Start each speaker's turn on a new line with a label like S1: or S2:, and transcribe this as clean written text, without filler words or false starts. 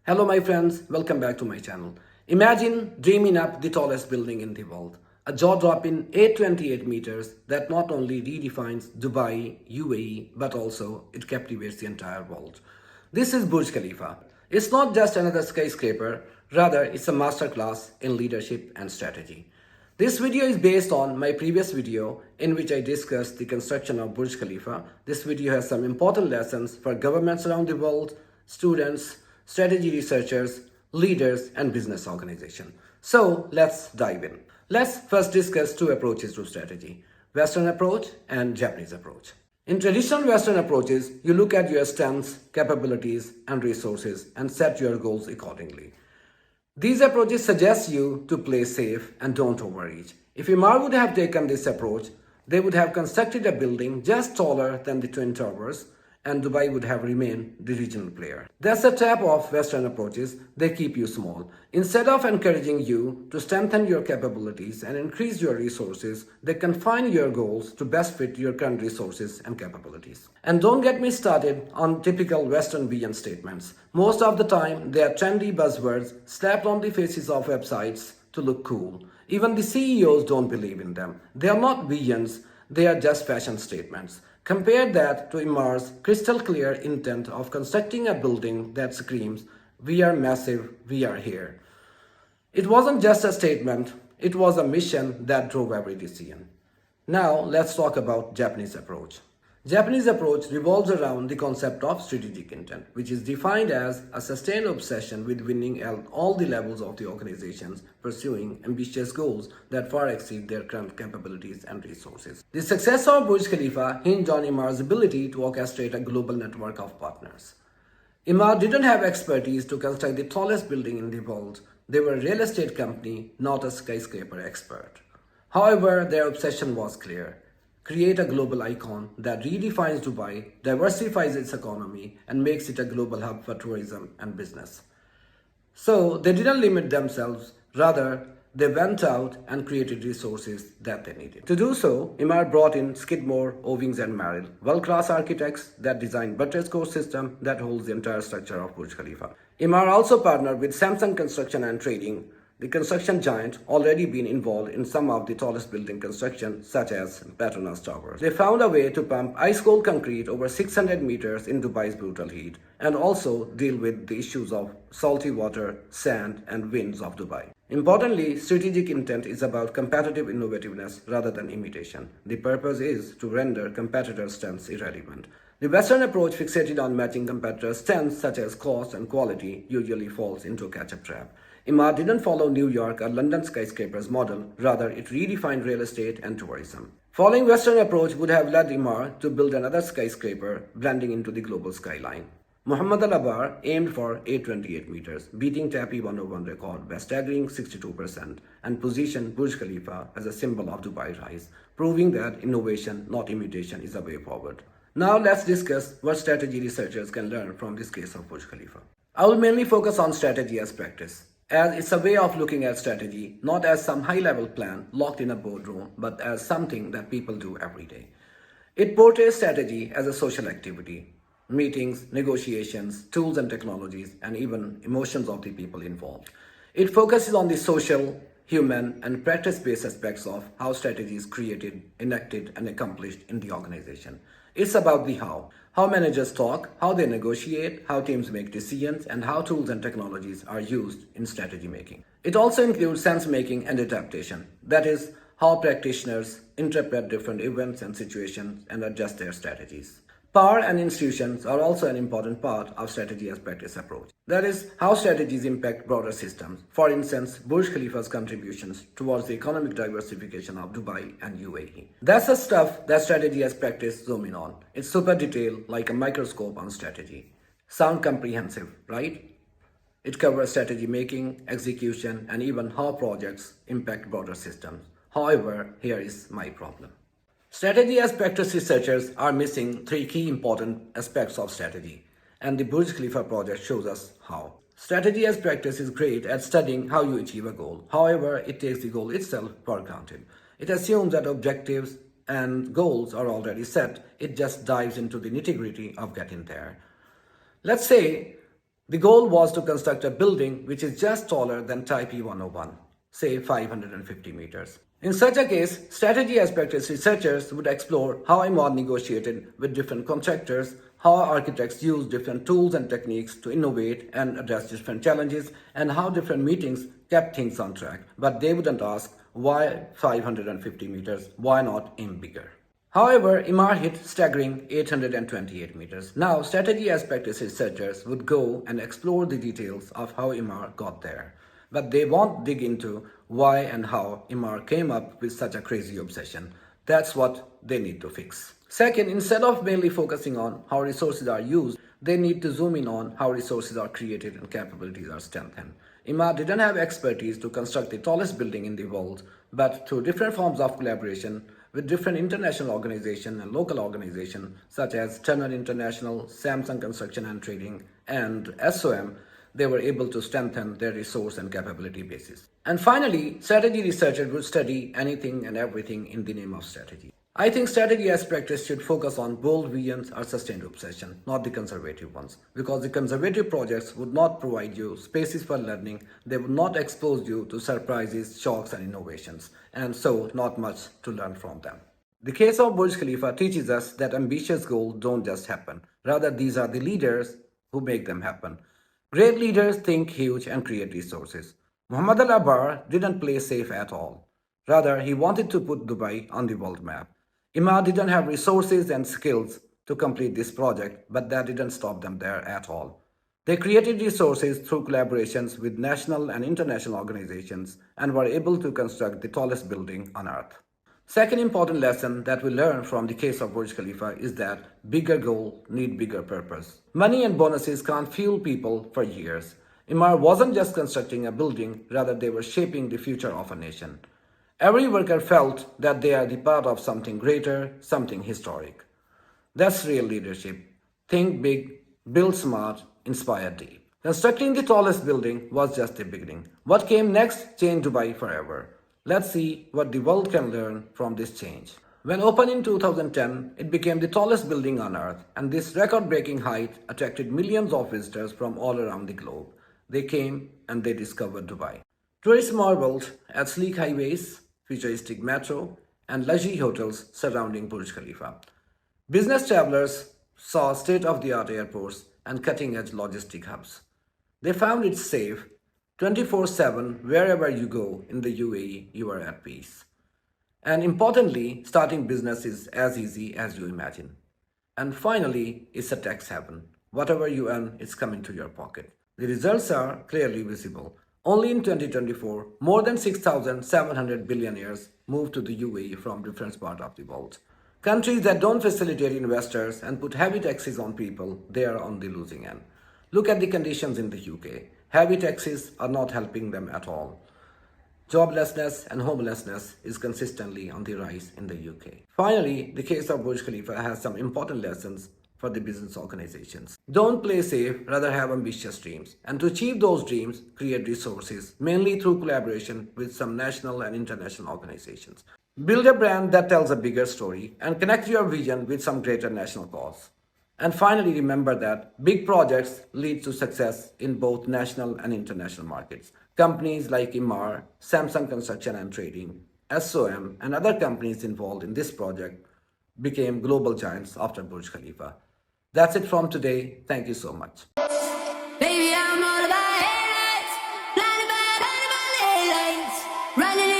S1: Hello my friends, welcome back to my channel. Imagine dreaming up the tallest building in the world. A jaw-dropping 828 meters that not only redefines Dubai, UAE, but also it captivates the entire world. This is Burj Khalifa. It's not just another skyscraper, rather it's a masterclass in leadership and strategy. This video is based on my previous video in which I discussed the construction of Burj Khalifa. This video has some important lessons for governments around the world, students, strategy researchers, leaders, and business organizations. So let's dive in. Let's first discuss two approaches to strategy, Western approach and Japanese approach. In traditional Western approaches, you look at your strengths, capabilities, and resources and set your goals accordingly. These approaches suggest you to play safe and don't overreach. If Emaar would have taken this approach, they would have constructed a building just taller than the Twin Towers, and Dubai would have remained the regional player. That's the trap of Western approaches. They keep you small. Instead of encouraging you to strengthen your capabilities and increase your resources, they confine your goals to best fit your current resources and capabilities. And don't get me started on typical Western vision statements. Most of the time, they are trendy buzzwords slapped on the faces of websites to look cool. Even the CEOs don't believe in them. They are not visions, they are just fashion statements. Compare that to Emaar's crystal clear intent of constructing a building that screams, "We are massive, we are here." It wasn't just a statement, it was a mission that drove every decision. Now let's talk about Japanese approach. Japanese approach revolves around the concept of strategic intent, which is defined as a sustained obsession with winning at all the levels of the organizations, pursuing ambitious goals that far exceed their current capabilities and resources. The success of Burj Khalifa hinged on Emaar's ability to orchestrate a global network of partners. Emaar didn't have expertise to construct the tallest building in the world. They were a real estate company, not a skyscraper expert. However, their obsession was clear. Create a global icon that redefines Dubai, diversifies its economy, and makes it a global hub for tourism and business. So they didn't limit themselves, rather, they went out and created resources that they needed. To do so, Emaar brought in Skidmore, Owings and Merrill, world-class architects that designed buttress core system that holds the entire structure of Burj Khalifa. Emaar also partnered with Samsung Construction and Trading, the construction giant already been involved in some of the tallest building construction, such as Petronas Towers. They found a way to pump ice-cold concrete over 600 meters in Dubai's brutal heat, and also deal with the issues of salty water, sand, and winds of Dubai. Importantly, strategic intent is about competitive innovativeness rather than imitation. The purpose is to render competitors' strengths irrelevant. The Western approach fixated on matching competitors' strengths such as cost and quality usually falls into a catch-up trap. Emaar didn't follow New York or London skyscrapers model, rather it redefined real estate and tourism. Following Western approach would have led Emaar to build another skyscraper, blending into the global skyline. Muhammad Al-Abar aimed for 828 meters, beating TAPI 101 record by a staggering 62%, and positioned Burj Khalifa as a symbol of Dubai rise, proving that innovation, not imitation, is a way forward. Now let's discuss what strategy researchers can learn from this case of Burj Khalifa. I will mainly focus on strategy as practice, as it's a way of looking at strategy not as some high-level plan locked in a boardroom, but as something that people do every day. It portrays strategy as a social activity, meetings, negotiations, tools and technologies, and even emotions of the people involved. It focuses on the social, human, and practice-based aspects of how strategy is created, enacted, and accomplished in the organization. It's about the how managers talk, how they negotiate, how teams make decisions, and how tools and technologies are used in strategy making. It also includes sense making and adaptation, that is, how practitioners interpret different events and situations and adjust their strategies. Power and institutions are also an important part of strategy as practice approach. That is, how strategies impact broader systems. For instance, Burj Khalifa's contributions towards the economic diversification of Dubai and UAE. That's the stuff that strategy as practice zoom in on. It's super detailed, like a microscope on strategy. Sound comprehensive, right? It covers strategy making, execution, and even how projects impact broader systems. However, here is my problem. Strategy as practice researchers are missing three key important aspects of strategy, and the Burj Khalifa project shows us how. Strategy as practice is great at studying how you achieve a goal. However, it takes the goal itself for granted. It assumes that objectives and goals are already set. It just dives into the nitty-gritty of getting there. Let's say The goal was to construct a building which is just taller than Taipei 101, say 550 meters. In such a case, strategy as practice researchers would explore how Emaar negotiated with different contractors, how architects used different tools and techniques to innovate and address different challenges, and how different meetings kept things on track. But they wouldn't ask, why 550 meters? Why not aim bigger? However, Emaar hit staggering 828 meters. Now, strategy as practice researchers would go and explore the details of how Emaar got there. But they won't dig into why and how Emaar came up with such a crazy obsession. That's what they need to fix. Second, instead of mainly focusing on how resources are used, they need to zoom in on how resources are created and capabilities are strengthened. Emaar didn't have expertise to construct the tallest building in the world, but through different forms of collaboration with different international organizations and local organizations such as Turner International, Samsung Construction and Trading, and SOM, they were able to strengthen their resource and capability basis. And finally, strategy researchers would study anything and everything in the name of strategy. I think strategy as practice should focus on bold visions or sustained obsession, not the conservative ones. Because the conservative projects would not provide you spaces for learning, they would not expose you to surprises, shocks and innovations, and so not much to learn from them. The case of Burj Khalifa teaches us that ambitious goals don't just happen. Rather, these are the leaders who make them happen. Great leaders think huge and create resources. Muhammad al-Abbar didn't play safe at all. Rather, he wanted to put Dubai on the world map. Emaar didn't have resources and skills to complete this project, but that didn't stop them there at all. They created resources through collaborations with national and international organizations and were able to construct the tallest building on earth. Second important lesson that we learn from the case of Burj Khalifa is that bigger goals need bigger purpose. Money and bonuses can't fuel people for years. Emaar wasn't just constructing a building, rather they were shaping the future of a nation. Every worker felt that they are the part of something greater, something historic. That's real leadership. Think big, build smart, inspire deep. Constructing the tallest building was just the beginning. What came next changed Dubai forever. Let's see what the world can learn from this change. When opened in 2010, it became the tallest building on earth, and this record-breaking height attracted millions of visitors from all around the globe. They came and they discovered Dubai. Tourists marveled at sleek highways, futuristic metro, and luxury hotels surrounding Burj Khalifa. Business travelers saw state-of-the-art airports and cutting-edge logistic hubs. They found it safe. 24/7, wherever you go in the UAE, you are at peace. And importantly, starting business is as easy as you imagine. And finally, it's a tax haven. Whatever you earn is coming to your pocket. The results are clearly visible. Only in 2024, more than 6,700 billionaires moved to the UAE from different parts of the world. Countries that don't facilitate investors and put heavy taxes on people, they are on the losing end. Look at the conditions in the UK. Heavy taxes are not helping them at all. Joblessness and homelessness is consistently on the rise in the UK. Finally, the case of Burj Khalifa has some important lessons for the business organizations. Don't play safe, rather have ambitious dreams. And to achieve those dreams, create resources, mainly through collaboration with some national and international organizations. Build a brand that tells a bigger story and connect your vision with some greater national cause. And finally, remember that big projects lead to success in both national and international markets. Companies like Emaar, Samsung Construction and Trading, SOM, and other companies involved in this project became global giants after Burj Khalifa. That's it from today. Thank you so much.
S2: Baby, I'm all about headlights, blinded by headlights, running